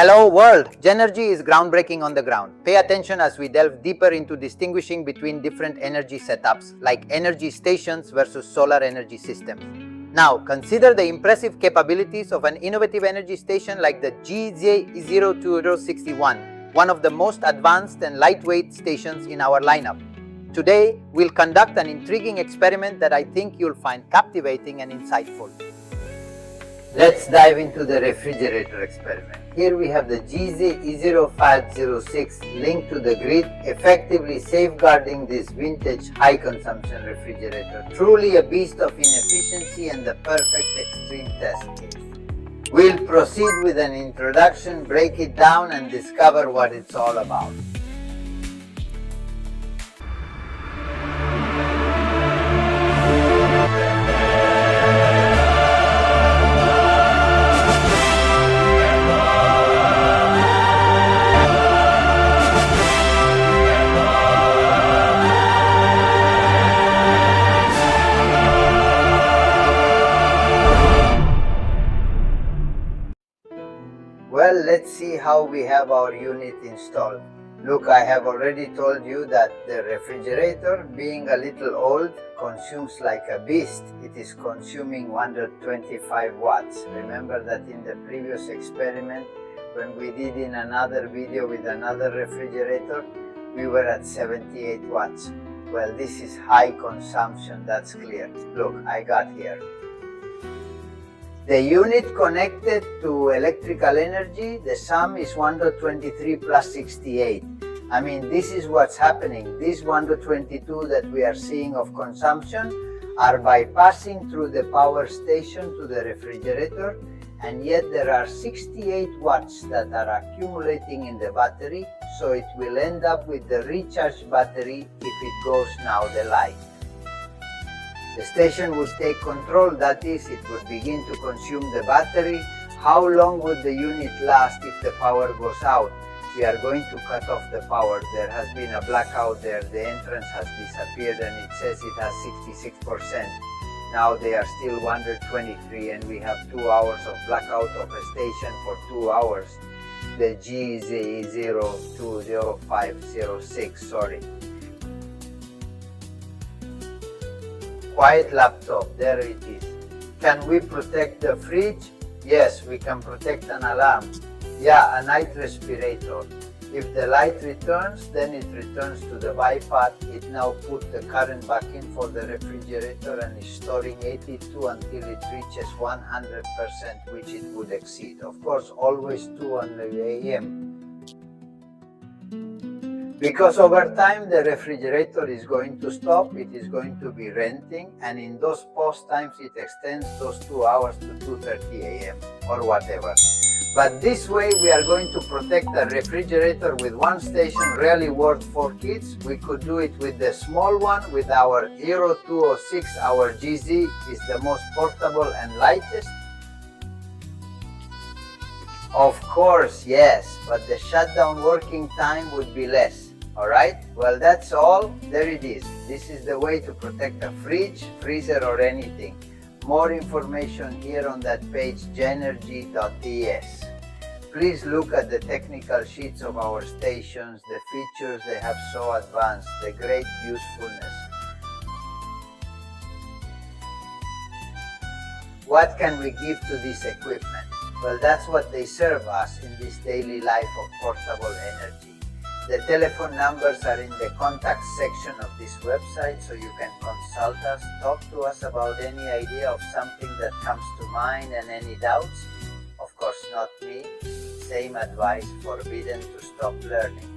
Hello world! Genergy is groundbreaking on the ground. Pay attention as we delve deeper into distinguishing between different energy setups like energy stations versus solar energy systems. Now, consider the impressive capabilities of an innovative energy station like the GJ02061, one of the most advanced and lightweight stations in our lineup. Today, we'll conduct an intriguing experiment that I think you'll find captivating and insightful. Let's dive into the refrigerator experiment. Here we have the GZ0506 linked to the grid, effectively safeguarding this vintage high-consumption refrigerator. Truly a beast of inefficiency and the perfect extreme test case. We'll proceed with an introduction, break it down, and discover what it's all about. Well, let's see how we have our unit installed. Look, I have already told you that the refrigerator, being a little old, consumes like a beast. It is consuming 125 watts. Remember that in the previous experiment, when we did in another video with another refrigerator, we were at 78 watts. Well, this is high consumption, that's clear. Look, I got here. The unit connected to electrical energy, the sum is 123 plus 68. I mean, this is what's happening. These 122 that we are seeing of consumption are bypassing through the power station to the refrigerator, and yet there are 68 watts that are accumulating in the battery, so it will end up with the recharged battery if it goes now the light. The station would take control, that is, it would begin to consume the battery. How long would the unit last if the power goes out? We are going to cut off the power. There has been a blackout there, the entrance has disappeared and it says it has 66%. Now they are still 123 and we have 2 hours of blackout of a station for 2 hours. The GZ0200506, sorry. Quiet laptop, there it is. Can we protect the fridge? Yes, we can protect an alarm. Yeah, a night respirator. If the light returns, then it returns to the bypass. It now puts the current back in for the refrigerator and is storing 82 until it reaches 100%, which it would exceed. Of course, always 2 on the AM. Because over time the refrigerator is going to stop, it is going to be renting, and in those post times it extends those 2 hours to 2:30 AM or whatever. But this way we are going to protect the refrigerator with one station really worth 4 kids. We could do it with the small one with our 0206, our GZ is the most portable and lightest. Of course, yes, but the shutdown working time would be less. Alright, well that's all, there it is. This is the way to protect a fridge, freezer or anything. More information here on that page, Genergy.es. Please look at the technical sheets of our stations, the features they have so advanced, the great usefulness. What can we give to this equipment? Well, that's what they serve us in this daily life of portable energy. The telephone numbers are in the contact section of this website, so you can consult us, talk to us about any idea of something that comes to mind and any doubts. Of course, not me. Same advice, forbidden to stop learning.